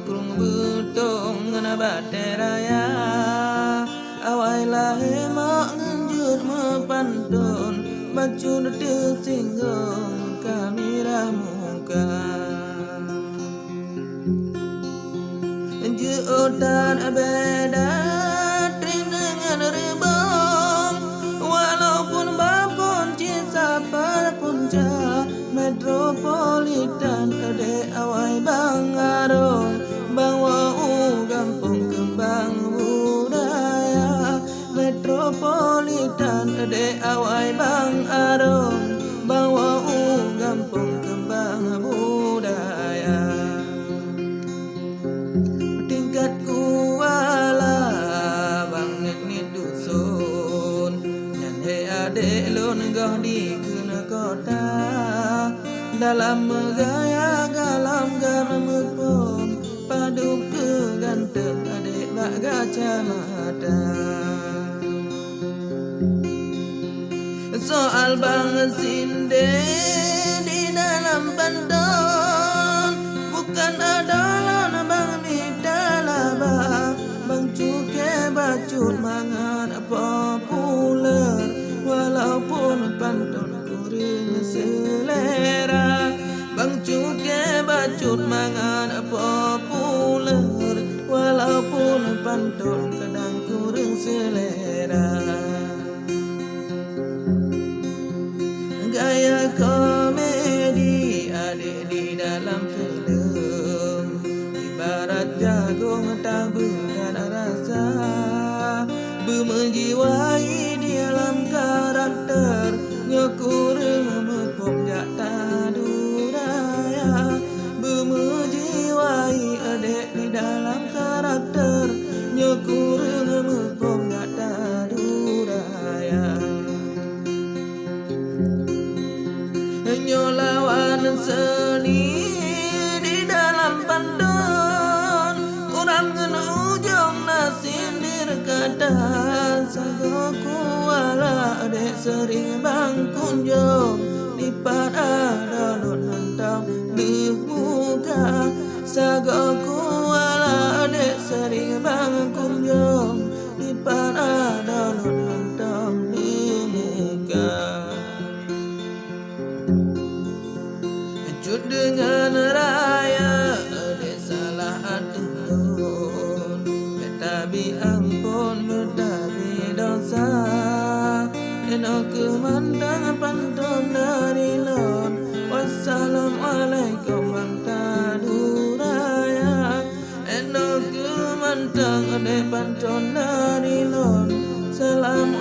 kurung betung ngana bateraya awai lahe mak ngenjut mepantun baju de singgung kamera muka jutaan beda dengan rebong walaupun bapun cinta punca metropolitan ade awai bang arong bawa gampung kembang budaya metropolitan ade awai bang arong bawa gampung kembang budaya tingkat kuala bang ni dusun nyan he ade lon gah di kena kota dalam gaya galam gamepom padu ke ganteng adik bak kacamata soal bang sinde di dalam panton bukan adalah bang midalaba bang cuke bacut mangan populer walaupun panton kuring selera bang cuke bacut mangan populer walaupun panton kadang kuring selera gaya komedi ada di dalam film ibarat jagung tak berada rasa bermenjiwai di dalam karakter nyokureng mepom jak tadu raya bermenjiwai adek di dalam karakter nyokureng mepom jak tadu raya nyolawan seni di dalam pantun orang ngena ujung nasindir kadang sago kuala adek sering bang kunjung di pada dalun hentam di muka sago kuala adek sering bang kunjung di pada dalun hentam di muka dengan raya adik salah aduh betabi ampun betabi dosa eno kemandang pantun dari lon wassalamualaikum tadu raya eno kemandang adik pantun dari lon salam